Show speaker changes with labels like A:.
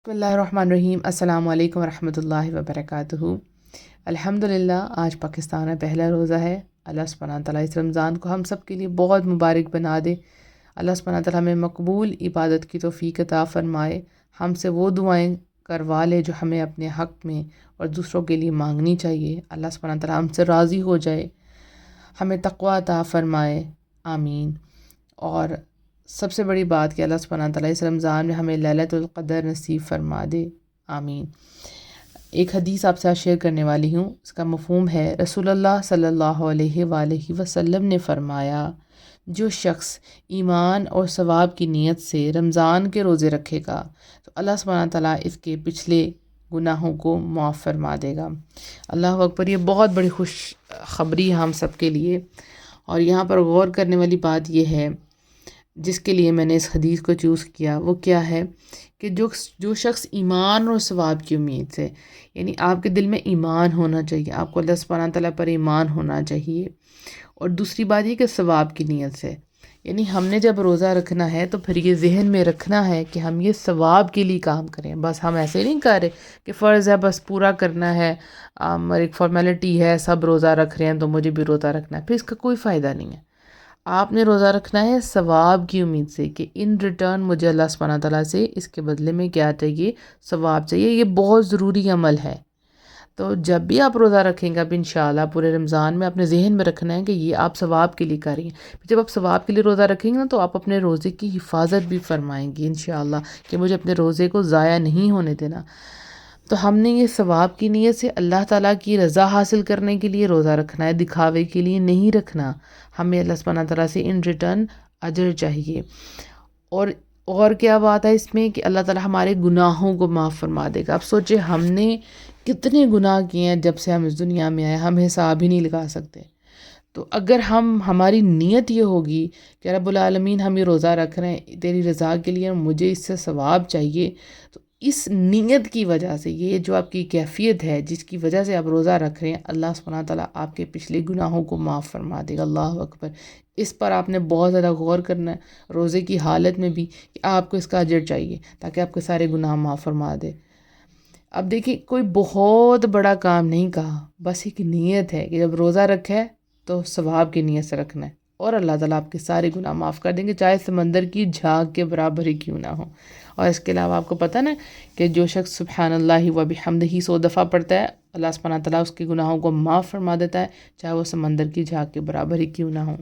A: بسم اللہ الرحمن الرحیم۔ السلام علیکم ورحمۃ اللہ وبرکاتہ۔ الحمدللہ آج پاکستان میں پہلا روزہ ہے۔ اللہ سبحانہ تعالیٰ اس رمضان کو ہم سب کے لیے بہت مبارک بنا دے۔ اللہ سبحانہ تعالیٰ ہمیں مقبول عبادت کی توفیق عطا فرمائے، ہم سے وہ دعائیں کروا لے جو ہمیں اپنے حق میں اور دوسروں کے لیے مانگنی چاہیے۔ اللہ سبحانہ تعالیٰ ہم سے راضی ہو جائے، ہمیں تقویٰ عطا فرمائے، آمین۔ اور سب سے بڑی بات کہ اللہ سبحانہ تعالیٰ اس رمضان میں ہمیں لیلۃ القدر نصیب فرما دے، آمین۔ ایک حدیث آپ سے شیئر کرنے والی ہوں، اس کا مفہوم ہے، رسول اللہ صلی اللہ علیہ وآلہ وسلم نے فرمایا، جو شخص ایمان اور ثواب کی نیت سے رمضان کے روزے رکھے گا تو اللہ سبحانہ تعالیٰ اس کے پچھلے گناہوں کو معاف فرما دے گا۔ اللہ اکبر، یہ بہت بڑی خوش خبری ہے ہم سب کے لیے۔ اور یہاں پر غور کرنے والی بات یہ ہے، جس کے لیے میں نے اس حدیث کو چوز کیا، وہ کیا ہے کہ جو شخص ایمان اور ثواب کی امید سے، یعنی آپ کے دل میں ایمان ہونا چاہیے، آپ کو اللہ سبحانہ تعالیٰ پر ایمان ہونا چاہیے، اور دوسری بات یہ کہ ثواب کی نیت سے، یعنی ہم نے جب روزہ رکھنا ہے تو پھر یہ ذہن میں رکھنا ہے کہ ہم یہ ثواب کے لیے کام کریں، بس ہم ایسے نہیں کر رہے کہ فرض ہے بس پورا کرنا ہے، اور ایک فارمیلٹی ہے، سب روزہ رکھ رہے ہیں تو مجھے بھی روزہ رکھنا ہے، پھر اس کا کوئی فائدہ نہیں ہے۔ آپ نے روزہ رکھنا ہے ثواب کی امید سے کہ ان ریٹرن مجھے اللہ سبحانہ تعالیٰ سے اس کے بدلے میں کیا چاہیے، ثواب چاہیے۔ یہ بہت ضروری عمل ہے۔ تو جب بھی آپ روزہ رکھیں گے اب انشاءاللہ پورے رمضان میں اپنے ذہن میں رکھنا ہے کہ یہ آپ ثواب کے لیے کریں گے۔ جب آپ ثواب کے لیے روزہ رکھیں گے نا تو آپ اپنے روزے کی حفاظت بھی فرمائیں گے انشاءاللہ، کہ مجھے اپنے روزے کو ضائع نہیں ہونے دینا۔ تو ہم نے یہ ثواب کی نیت سے اللہ تعالیٰ کی رضا حاصل کرنے کے لیے روزہ رکھنا ہے، دکھاوے کے لیے نہیں رکھنا۔ ہمیں اللہ سبحانہ تعالیٰ سے ان ریٹرن اجر چاہیے۔ اور کیا بات ہے اس میں کہ اللہ تعالیٰ ہمارے گناہوں کو معاف فرما دے گا۔ اب سوچیں ہم نے کتنے گناہ کیے ہیں جب سے ہم اس دنیا میں آئے، ہم حساب ہی نہیں لگا سکتے۔ تو اگر ہماری نیت یہ ہوگی کہ رب العالمین ہم یہ روزہ رکھ رہے ہیں تیری رضا کے لیے، مجھے اس سے ثواب چاہیے، تو اس نیت کی وجہ سے، یہ جو آپ کی کیفیت ہے جس کی وجہ سے آپ روزہ رکھ رہے ہیں، اللہ سبحانہ تعالیٰ آپ کے پچھلے گناہوں کو معاف فرما دے گا۔ اللہ اکبر، اس پر آپ نے بہت زیادہ غور کرنا ہے روزے کی حالت میں بھی، کہ آپ کو اس کا اجر چاہیے تاکہ آپ کے سارے گناہ معاف فرما دے۔ اب دیکھیں، کوئی بہت بڑا کام نہیں کہا، بس ایک نیت ہے کہ جب روزہ رکھا ہے تو ثواب کی نیت سے رکھنا ہے، اور اللہ تعالیٰ آپ کے سارے گناہ معاف کر دیں گے، چاہے سمندر کی جھاگ کے برابر ہی کیوں نہ ہو۔ اور اس کے علاوہ آپ کو پتہ نا کہ جو شخص سبحان اللہ و بحمدہ 100 دفعہ پڑھتا ہے، اللہ سبحانہ تعالیٰ اس کے گناہوں کو معاف فرما دیتا ہے، چاہے وہ سمندر کی جھاگ کے برابر ہی کیوں نہ ہو۔